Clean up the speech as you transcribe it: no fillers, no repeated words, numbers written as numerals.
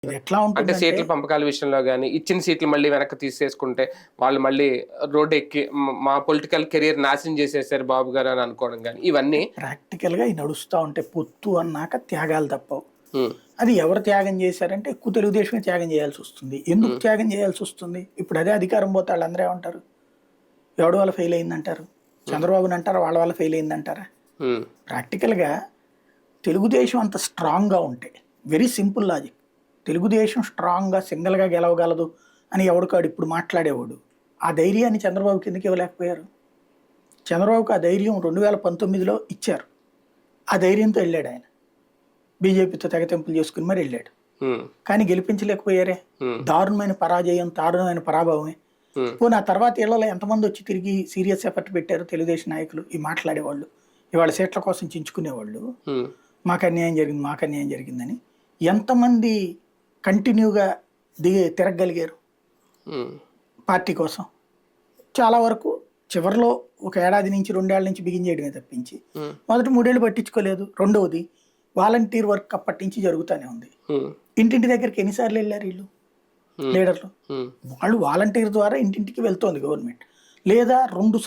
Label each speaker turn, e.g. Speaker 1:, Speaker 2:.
Speaker 1: ఇది ఎట్లా
Speaker 2: అంటే
Speaker 1: ఉంటుందంటే
Speaker 2: సీట్ల పంపకాల విషయంలో గాని, ఇచ్చిన సీట్లు మళ్ళీ వెనక్కి తీసేసుకుంటే, వాళ్ళు మళ్ళీ రోడ్డెక్కి మా పొలిటికల్ కెరియర్ నాశనం చేసేసారు బాబు గారు అని అనుకోవడం గాని, ఇవన్నీ
Speaker 1: ప్రాక్టికల్‌గా ఇయి నడుస్తా ఉంటాయి. పొత్తు అన్నాక త్యాగాలు తప్పవు.
Speaker 2: హ్మ్.
Speaker 1: అది ఎవరు త్యాగం చేశారంటే ఎక్కువ తెలుగుదేశమే త్యాగం చేయాల్సొస్తుంది. ఎందుకు
Speaker 2: హ్మ్.
Speaker 1: త్యాగం చేయాల్సొస్తుంది? ఇప్పుడు అదే అధికారం పోతే ఆళ్ళందరూ ఏమంటారు? ఎవడి వల్ల ఫెయిల్ అయిందంటారు?
Speaker 2: హ్మ్.
Speaker 1: చంద్రబాబుని అంటారా? వాళ్ళ వల్ల ఫెయిల్ అయిందంటారా?
Speaker 2: హ్మ్.
Speaker 1: ప్రాక్టికల్‌గా తెలుగుదేశం అంత స్ట్రాంగ్‌గా ఉంటే వెరీ సింపుల్ లాజిక్. తెలుగుదేశం స్ట్రాంగ్‌గా సింగిల్‌గా గెలవగలదు అని ఎవడికాడు ఇప్పుడు మాట్లాడేవాడు. ఆ ధైర్యాన్ని చంద్రబాబుకి ఎందుకు ఇవ్వలేకపోయారు? చంద్రబాబుకి ఆ ధైర్యం 2019లో ఇచ్చారు. ఆ ధైర్యంతో ఎళ్ళాడాయన. బీజేపీతో తెగతెంపులు చేసుకొని మరి ఎళ్ళాడు.
Speaker 2: హ్మ్.
Speaker 1: కానీ గెలిపించలేకపోయారే.
Speaker 2: హ్మ్.
Speaker 1: దారుణమైన పరాజయం, దారుణమైన పరాభవమే.
Speaker 2: హ్మ్.
Speaker 1: పోనీ ఆ తర్వాత ఈళ్ళలో ఎంతమందొచ్చి తిరిగి సీరియస్ ఎఫర్ట్ పెట్టారు తెలుగుదేశం నాయకులు, ఈ మాట్లాడేవాళ్ళు. ఇవాళ సీట్ల కోసం చించుకునేవాళ్ళు.
Speaker 2: హ్మ్.
Speaker 1: మాకు అన్యాయం జరిగింది, మాకు అన్యాయం జరిగిందని. ఎంతమంది కంటిన్యూగా తిరగగలిగారు
Speaker 2: హ్మ్.
Speaker 1: పార్టీ కోసం? చాలా వరకు చివరిలో ఒక ఏడాది నుంచి, 2 ఏళ్ల నుంచి బిగించేయడమే తప్పించి,
Speaker 2: హ్మ్.
Speaker 1: మొదటి 3 ఏళ్ళు పట్టించుకోలేదు. రెండోది వాలంటీర్ వర్క్ అప్పటి నుంచి జరుగుతానే ఉంది.
Speaker 2: హ్మ్.
Speaker 1: ఇంటింటి దగ్గరికి ఎన్ని సార్లు ఎళ్లారు ఈళ్ళు
Speaker 2: హ్మ్.
Speaker 1: లీడర్లు?
Speaker 2: హ్మ్.
Speaker 1: వాళ్ళు వాలంటీర్ ద్వారా ఇంటింటికి వెళ్తోంది గవర్నమెంట్. లేదా 2